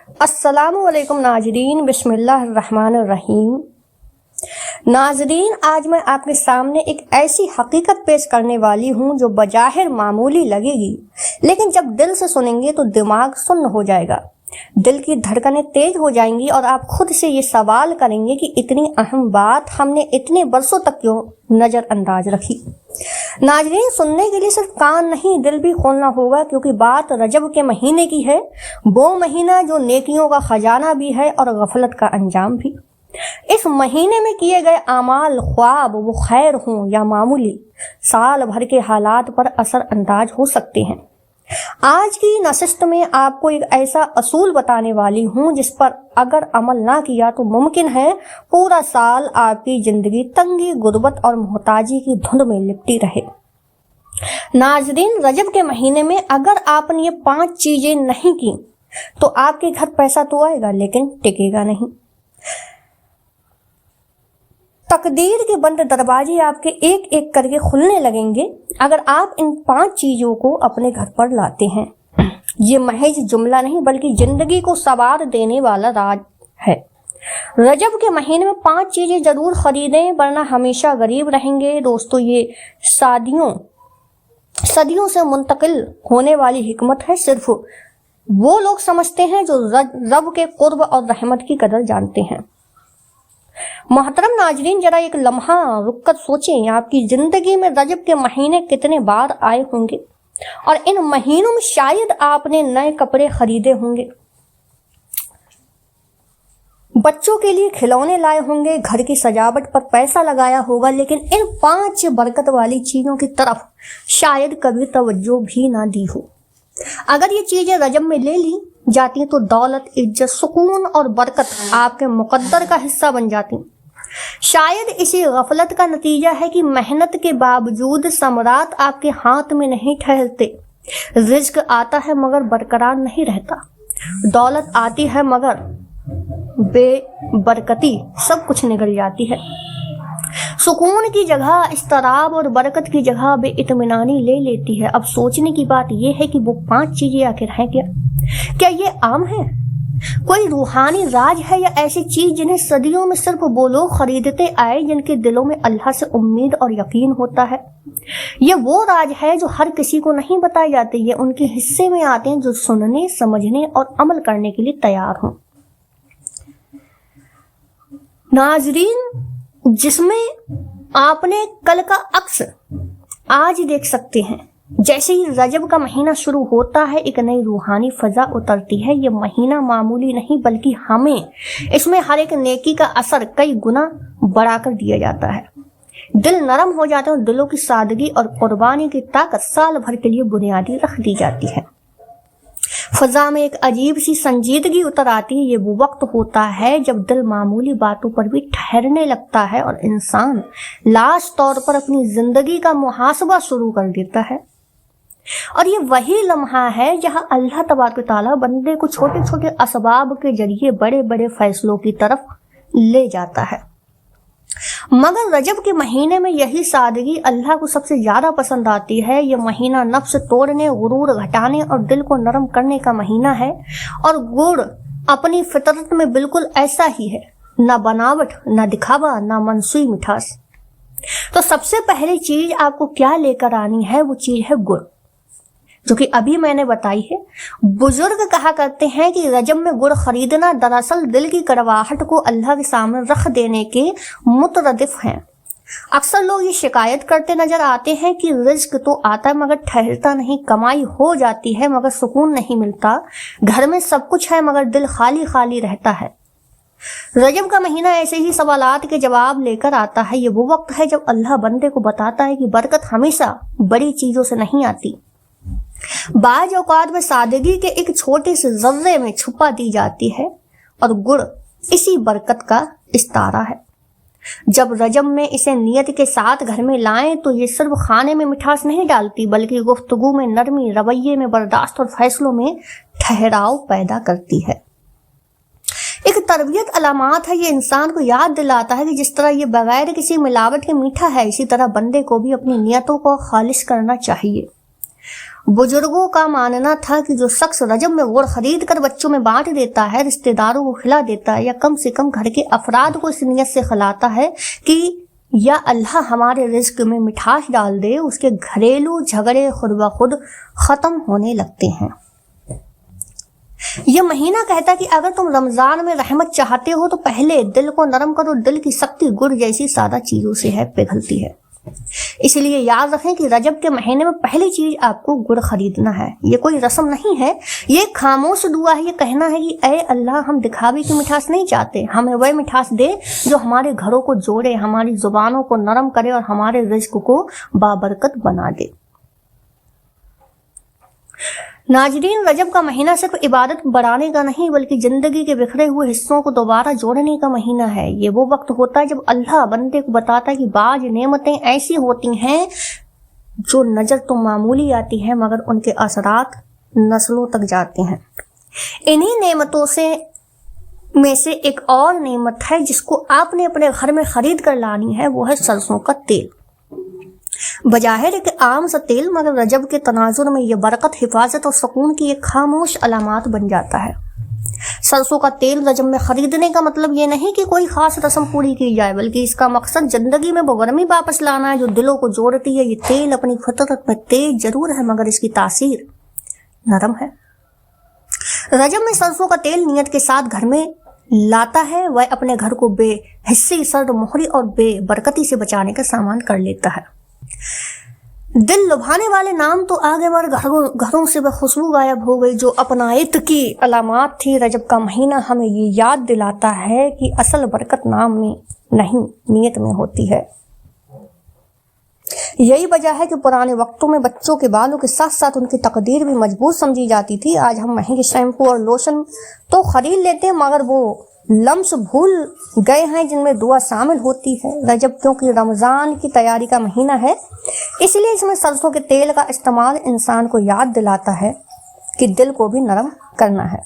السلام علیکم ناظرین، بسم اللہ الرحمن الرحیم۔ ناظرین، آج میں آپ کے سامنے ایک ایسی حقیقت پیش کرنے والی ہوں جو بظاہر معمولی لگے گی، لیکن جب دل سے سنیں گے تو دماغ سن ہو جائے گا، دل کی دھڑکنیں تیز ہو جائیں گی اور آپ خود سے یہ سوال کریں گے کہ اتنی اہم بات ہم نے اتنے برسوں تک کیوں نظر انداز رکھی۔ ناظرین، سننے کے لیے صرف کان نہیں، دل بھی کھولنا ہوگا، کیونکہ بات رجب کے مہینے کی ہے، وہ مہینہ جو نیکیوں کا خزانہ بھی ہے اور غفلت کا انجام بھی۔ اس مہینے میں کیے گئے اعمال، خواب وہ خیر ہوں یا معمولی، سال بھر کے حالات پر اثر انداز ہو سکتے ہیں۔ آج کی نشست میں آپ کو ایک ایسا اصول بتانے والی ہوں جس پر اگر عمل نہ کیا تو ممکن ہے پورا سال آپ کی زندگی تنگی، غربت اور محتاجی کی دھند میں لپٹی رہے۔ ناظرین، رجب کے مہینے میں اگر آپ نے یہ 5 چیزیں نہیں کی تو آپ کے گھر پیسہ تو آئے گا لیکن ٹکے گا نہیں۔ تقدیر کے بند دروازے آپ کے ایک ایک کر کے کھلنے لگیں گے اگر آپ ان 5 چیزوں کو اپنے گھر پر لاتے ہیں۔ یہ محض جملہ نہیں بلکہ زندگی کو سوار دینے والا راز ہے۔ رجب کے مہینے میں 5 چیزیں ضرور خریدیں ورنہ ہمیشہ غریب رہیں گے۔ دوستو، یہ صدیوں سے منتقل ہونے والی حکمت ہے، صرف وہ لوگ سمجھتے ہیں جو رب کے قرب اور رحمت کی قدر جانتے ہیں۔ محترم ناظرین، ذرا ایک لمحہ رک کر سوچیں، آپ کی زندگی میں رجب کے مہینے کتنے بار آئے ہوں گے، اور ان مہینوں میں شاید آپ نے نئے کپڑے خریدے ہوں گے، بچوں کے لیے کھلونے لائے ہوں گے، گھر کی سجاوٹ پر پیسہ لگایا ہوگا، لیکن ان 5 برکت والی چیزوں کی طرف شاید کبھی توجہ بھی نہ دی ہو۔ اگر یہ چیزیں رجب میں لے لی جاتی تو دولت، عزت، سکون اور برکت آپ کے مقدر کا حصہ بن جاتی۔ شاید اسی غفلت کا نتیجہ ہے کہ محنت کے باوجود ثمرات آپ کے ہاتھ میں نہیں ٹھہرتے۔ رزق آتا ہے مگر برقرار نہیں رہتا، دولت آتی ہے مگر بے برکتی سب کچھ نگل جاتی ہے۔ سکون کی جگہ اضطراب اور برکت کی جگہ بے اطمینانی لے لیتی ہے۔ اب سوچنے کی بات یہ ہے کہ وہ 5 چیزیں آخر ہیں کیا یہ عام ہے؟ کوئی روحانی راج ہے یا ایسی چیز جنہیں صدیوں میں صرف وہ لوگ خریدتے آئے جن کے دلوں میں اللہ سے امید اور یقین ہوتا ہے؟ یہ وہ راج ہے جو ہر کسی کو نہیں بتائے جاتے، یہ ان کے حصے میں آتے ہیں جو سننے، سمجھنے اور عمل کرنے کے لیے تیار ہوں۔ ناظرین، جس میں آپ نے کل کا عکس آج دیکھ سکتے ہیں، جیسے ہی رجب کا مہینہ شروع ہوتا ہے ایک نئی روحانی فضا اترتی ہے۔ یہ مہینہ معمولی نہیں بلکہ ہمیں اس میں ہر ایک نیکی کا اثر کئی گنا بڑھا کر دیا جاتا ہے۔ دل نرم ہو جاتے ہیں اور دلوں کی سادگی اور قربانی کی طاقت سال بھر کے لیے بنیادی رکھ دی جاتی ہے۔ فضا میں ایک عجیب سی سنجیدگی اتر آتی ہے۔ یہ وہ وقت ہوتا ہے جب دل معمولی باتوں پر بھی ٹھہرنے لگتا ہے اور انسان لاش طور پر اپنی زندگی کا محاسبہ شروع کر دیتا ہے۔ اور یہ وہی لمحہ ہے جہاں اللہ تبارک و تعالیٰ بندے کو چھوٹے چھوٹے اسباب کے ذریعے بڑے بڑے فیصلوں کی طرف لے جاتا ہے۔ مگر رجب کے مہینے میں یہی سادگی اللہ کو سب سے زیادہ پسند آتی ہے۔ یہ مہینہ نفس توڑنے، غرور گھٹانے اور دل کو نرم کرنے کا مہینہ ہے، اور گڑ اپنی فطرت میں بالکل ایسا ہی ہے، نہ بناوٹ، نہ دکھاوا، نہ منسوئی مٹھاس۔ تو سب سے پہلی چیز آپ کو کیا لے کر آنی ہے؟ وہ چیز ہے گڑ، جو کہ ابھی میں نے بتائی ہے۔ بزرگ کہا کرتے ہیں کہ رجب میں گڑ خریدنا دراصل دل کی کڑواہٹ کو اللہ کے سامنے رکھ دینے کے مترادف ہیں۔ اکثر لوگ یہ شکایت کرتے نظر آتے ہیں کہ رزق تو آتا ہے مگر ٹھہرتا نہیں، کمائی ہو جاتی ہے مگر سکون نہیں ملتا، گھر میں سب کچھ ہے مگر دل خالی خالی رہتا ہے۔ رجب کا مہینہ ایسے ہی سوالات کے جواب لے کر آتا ہے۔ یہ وہ وقت ہے جب اللہ بندے کو بتاتا ہے کہ برکت ہمیشہ بڑی چیزوں سے نہیں آتی، بعض اوقات میں سادگی کے ایک چھوٹے سے ذرے میں چھپا دی جاتی ہے، اور گڑ اسی برکت کا استعارہ ہے۔ جب رجب میں اسے نیت کے ساتھ گھر میں لائیں تو یہ صرف کھانے میں مٹھاس نہیں ڈالتی بلکہ گفتگو میں نرمی، رویے میں برداشت اور فیصلوں میں ٹھہراؤ پیدا کرتی ہے۔ ایک تربیت علامات ہے، یہ انسان کو یاد دلاتا ہے کہ جس طرح یہ بغیر کسی ملاوٹ کے میٹھا ہے، اسی طرح بندے کو بھی اپنی نیتوں کو خالص کرنا چاہیے۔ बुजुर्गों का मानना था कि जो शख्स रजब में गुड़ खरीद कर बच्चों में बांट देता है, रिश्तेदारों को खिला देता है, या कम से कम घर के अफराद को इस नियत से खिलाता है कि या अल्लाह हमारे रिज्क में मिठास डाल दे, उसके घरेलू झगड़े खुद ब खुद खत्म होने लगते हैं। यह महीना कहता है कि अगर तुम रमजान में रहमत चाहते हो तो पहले दिल को नरम करो। दिल की सख्ती गुड़ जैसी सादा चीजों से है पिघलती है। इसलिए याद रखें कि रजब के महीने में पहली चीज आपको गुड़ खरीदना है। ये कोई रस्म नहीं है, ये खामोश दुआ है। ये कहना है कि ऐ अल्लाह, हम दिखावे की मिठास नहीं चाहते, हमें वह मिठास दे जो हमारे घरों को जोड़े, हमारी जुबानों को नरम करे और हमारे रिज्क को बाबरकत बना दे। नाजरीन, रजब का महीना सिर्फ इबादत बढ़ाने का नहीं बल्कि जिंदगी के बिखरे हुए हिस्सों को दोबारा जोड़ने का महीना है। ये वो वक्त होता है जब अल्लाह बंदे को बताता है कि बाज नेमतें ऐसी होती हैं जो नजर तो मामूली आती हैं मगर उनके असरात नस्लों तक जाते हैं। इन्हीं नेमतों में से एक और नेमत है जिसको आपने अपने घर में खरीद कर लानी है, वो है सरसों का तेल। बजाहिर एक आम सा तेल, मगर रजब के तनाजुर में यह बरकत, हिफाजत और सुकून की एक खामोश अलामत बन जाता है। सरसों का तेल रजब में खरीदने का मतलब ये नहीं कि कोई खास रस्म पूरी की जाए, बल्कि इसका मकसद जिंदगी में वो गर्मी वापस लाना है जो दिलों को जोड़ती है। ये तेल अपनी फितरत में तेज जरूर है मगर इसकी तासीर नरम है। रजब में सरसों का तेल नियत के साथ घर में लाता है, वह अपने घर को बेहिस्सी, सर्द मोहरी और बेबरकती से बचाने का सामान कर लेता है। दिल लुभाने वाले नाम तो आगे बढ़ घरों से वह खुशबू गायब हो गई जो अपनायत की अलामत थी। रजब का महीना हमें ये याद दिलाता है कि असल बरकत नाम में नहीं, नियत में होती है। यही वजह है कि पुराने वक्तों में बच्चों के बालों के साथ साथ उनकी तकदीर भी मजबूत समझी जाती थी। आज हम महंगे शैम्पू और लोशन तो खरीद लेते हैं मगर वो लम्स भूल गए हैं जिनमें दुआ शामिल होती है। रजब क्योंकि रमज़ान की तैयारी का महीना है, इसलिए इसमें सरसों के तेल का इस्तेमाल इंसान को याद दिलाता है कि दिल को भी नरम करना है।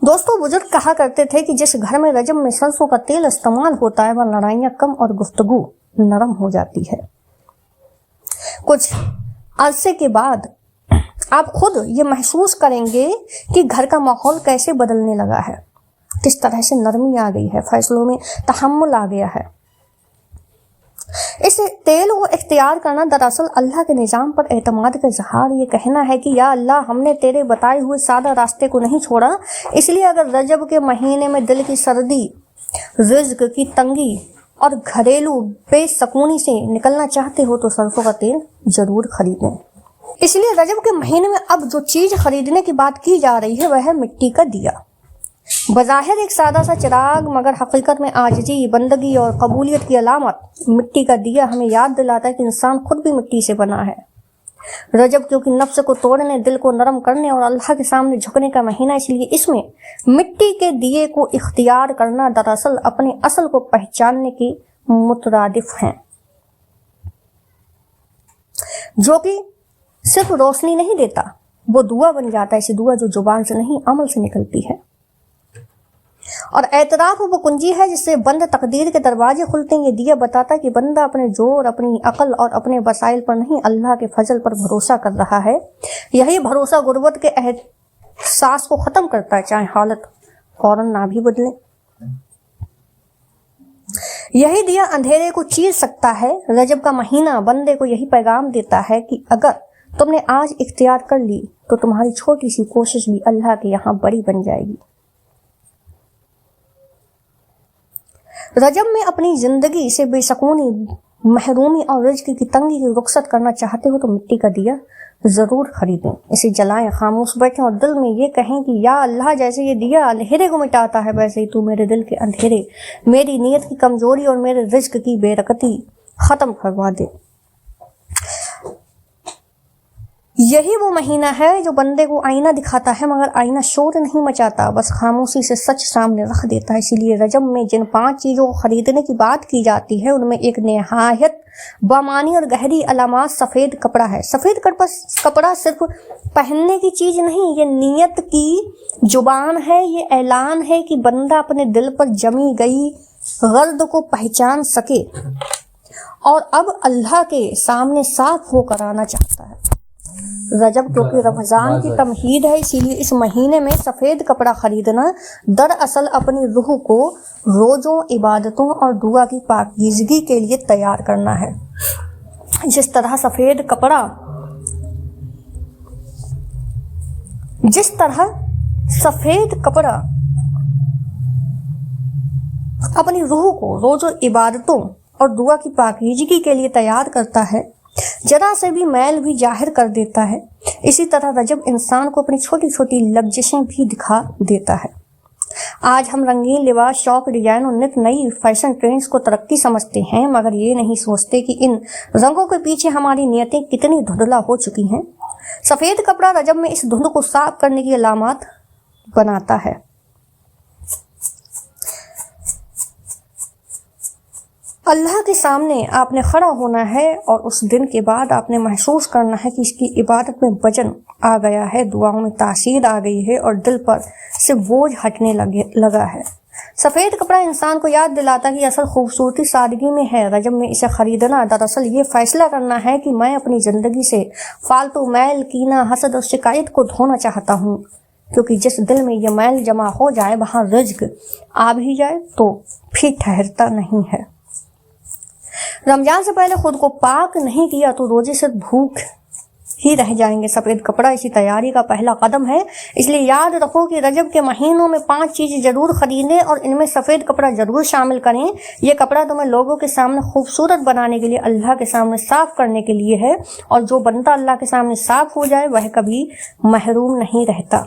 दोस्तों, बुजुर्ग कहा करते थे कि जिस घर में रजब में सरसों का तेल इस्तेमाल होता है वह लड़ाइयाँ कम और गुफ्तगू नरम हो जाती है। कुछ अरसे के बाद आप खुद ये महसूस करेंगे कि घर का माहौल कैसे बदलने लगा है, किस तरह से नरमी आ गई है, फैसलों में तहम्मुल आ गया है। इस तेल को इख्तियार करना दरअसल अल्लाह के निज़ाम पर एतमाद का इजहार, ये कहना है कि या अल्लाह, हमने तेरे बताए हुए सादा रास्ते को नहीं छोड़ा, इसलिए अगर रजब के महीने में दिल की सर्दी, रिज्क की तंगी और घरेलू बेसकूनी से निकलना चाहते हो तो सरसों का तेल जरूर खरीदें। इसलिए रजब के महीने में अब जो चीज खरीदने की बात की जा रही है वह है मिट्टी का दिया। बज़ाहिर एक सादा सा चिराग मगर हकीकत में आजिज़ी, बंदगी और कबूलियत की अलामत। मिट्टी का दिया हमें याद दिलाता है कि इंसान खुद भी मिट्टी से बना है। रजब क्योंकि नफ्स को तोड़ने, दिल को नरम करने और अल्लाह के सामने झुकने का महीना, इसलिए इसमें मिट्टी के दिए को इख्तियार करना दरअसल अपने असल को पहचानने की मुतरादिफ है, जो कि सिर्फ रोशनी नहीं देता, वो दुआ बन जाता है। ऐसी दुआ जो जुबान से नहीं अमल से निकलती है। और एतराफ वो कुंजी है जिससे बंद तकदीर के दरवाजे खुलते हैं। ये दिया बताता है कि बंदा अपने जोर, अपनी अकल और अपने वसाइल पर नहीं, अल्लाह के फजल पर भरोसा कर रहा है। यही भरोसा गुर्बत के एहसास को ख़त्म करता है, चाहे हालत फौरन ना भी बदले। यही दिया अंधेरे को चीर सकता है। रजब का महीना बंदे को यही पैगाम देता है कि अगर तुमने आज इख्तियार कर ली तो तुम्हारी छोटी सी कोशिश भी अल्लाह के यहाँ बड़ी बन जाएगी। रजब में अपनी जिंदगी से बेसकूनी, महरूमी और रिज्क की तंगी की रुखसत करना चाहते हो तो मिट्टी का दिया जरूर खरीदें, इसे जलाएं, खामोश बैठें और दिल में ये कहें कि या अल्लाह, जैसे ये दिया अंधेरे को मिटाता है वैसे ही तू मेरे दिल के अंधेरे, मेरी नीयत की कमजोरी और मेरे रिज्क की बेरकती खत्म करवा दे। यही वो महीना है जो बंदे को आईना दिखाता है मगर आईना शोर नहीं मचाता, बस खामोशी से सच सामने रख देता है। इसीलिए रजब में जिन 5 चीज़ों को खरीदने की बात की जाती है उनमें एक निहायत बामानी और गहरी अलामत सफ़ेद कपड़ा है। सफ़ेद कपड़ा सिर्फ पहनने की चीज़ नहीं, ये नीयत की जुबान है, ये ऐलान है कि बंदा अपने दिल पर जमी गई गर्द को पहचान सके और अब अल्लाह के सामने साफ होकर आना चाहता है। रजब क्योंकि रमजान की तमहीद है, इसीलिए इस महीने में सफ़ेद कपड़ा खरीदना दरअसल अपनी रूह को रोज़ों, इबादतों और दुआ की पाकीज़गी के लिए तैयार करना है। जिस तरह सफ़ेद कपड़ा अपनी रूह को रोज़ों, इबादतों और दुआ की पाकीज़गी के लिए तैयार करता है, जरा से भी मैल भी जाहिर कर देता है, इसी तरह रजब इंसान को अपनी छोटी छोटी लग्जशें भी दिखा देता है। आज हम रंगीन लिबास, शौक, डिजाइन और नित नई फैशन ट्रेंड्स को तरक्की समझते हैं, मगर ये नहीं सोचते कि इन रंगों के पीछे हमारी नीयतें कितनी धुंधला हो चुकी हैं। सफ़ेद कपड़ा रजब में इस धुंध को साफ करने की अलामत बनाता है। अल्लाह के सामने आपने खड़ा होना है और उस दिन के बाद आपने महसूस करना है कि इसकी इबादत में वजन आ गया है, दुआओं में तासीर आ गई है और दिल पर से बोझ हटने लगा है। सफ़ेद कपड़ा इंसान को याद दिलाता है कि असल खूबसूरती सादगी में है। रजब में इसे खरीदना दरअसल ये फैसला करना है कि मैं अपनी ज़िंदगी से फालतू मैल, कीना, हसद और शिकायत को धोना चाहता हूँ, क्योंकि जिस दिल में ये मैल जमा हो जाए वहाँ रिज़्क आ भी जाए तो फिर ठहरता नहीं है। रमजान से पहले खुद को पाक नहीं किया तो रोजे से भूख ही रह जाएंगे। सफ़ेद कपड़ा इसी तैयारी का पहला कदम है, इसलिए याद रखो कि रजब के महीनों में 5 चीज़ें ज़रूर खरीदें और इनमें सफ़ेद कपड़ा ज़रूर शामिल करें। ये कपड़ा तुम्हें लोगों के सामने खूबसूरत बनाने के लिए, अल्लाह के सामने साफ़ करने के लिए है, और जो बंदा अल्लाह के सामने साफ़ हो जाए वह कभी महरूम नहीं रहता।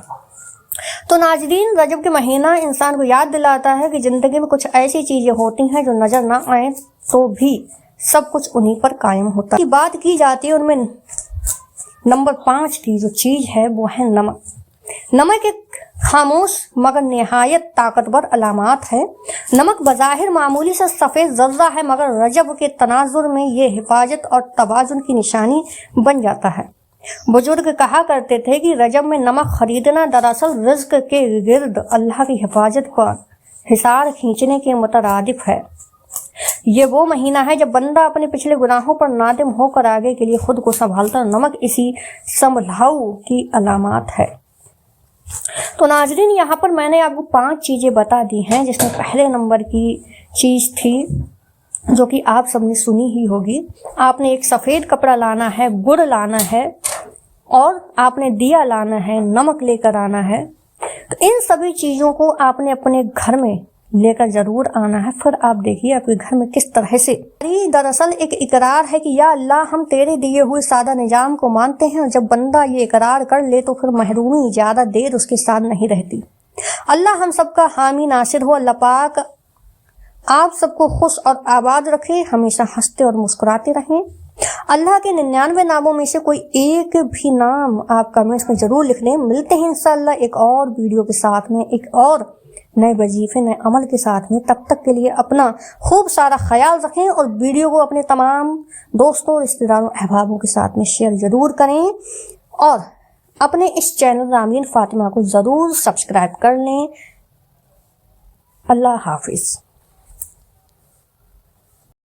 तो नाज़रीन, रजब के महीना इंसान को याद दिलाता है कि ज़िंदगी में कुछ ऐसी चीज़ें होती हैं जो नज़र ना आए तो भी सब कुछ उन्हीं पर कायम होता है। की बात की जाती है, उनमें नंबर 5 की जो चीज़ है वो है नमक। नमक एक खामोश मगर निहायत ताकतवर अलामत है। नमक बज़ाहिर मामूली से सफ़ेद ज़र्रा है, मगर रजब के तनाजुर में ये हिफाजत और तवाज़ुन की निशानी बन जाता है। बुजुर्ग कहा करते थे कि रजब में नमक खरीदना दरअसल रिज़्क के गिर्द अल्लाह की हिफाजत पर हिसार खींचने के मुतरादिफ है। ये वो महीना है जब बंदा अपने पिछले गुनाहों पर नादिम होकर आगे के लिए खुद को संभालता। नमक इसी संभलाऊ की अलामत है। तो नाज़रीन, यहाँ पर मैंने आपको 5 चीज़ें बता दी हैं, जिसमें पहले नंबर की चीज़ थी जो कि आप सबने सुनी ही होगी। आपने एक सफ़ेद कपड़ा लाना है, गुड़ लाना है और आपने दिया लाना है, नमक लेकर आना है। तो इन सभी चीज़ों को आपने अपने घर में लेकर ज़रूर आना है। फिर आप देखिए आपके घर में किस तरह से दरअसल एक इकरार है कि या अल्लाह, हम तेरे दिए हुए सादा निज़ाम को मानते हैं। और जब बंदा ये इकरार कर ले तो फिर महरूमी ज़्यादा देर उसके साथ नहीं रहती। अल्लाह हम सबका हामी नासिर हो। अल्लाह पाक आप सबको खुश और आबाद रखें, हमेशा हंसते और मुस्कुराते रहें। अल्लाह के 99 नामों में से कोई एक भी नाम आप कमेंट्स में ज़रूर लिख लें। मिलते हैं इंशाअल्लाह एक और वीडियो के साथ में, एक और नए वजीफे, नए अमल के साथ में। तब तक के लिए अपना खूब सारा ख्याल रखें और वीडियो को अपने तमाम दोस्तों, रिश्तेदारों, अहबाबों के साथ में शेयर ज़रूर करें और अपने इस चैनल रामीन फातिमा को ज़रूर सब्सक्राइब कर लें। अल्लाह हाफिज़।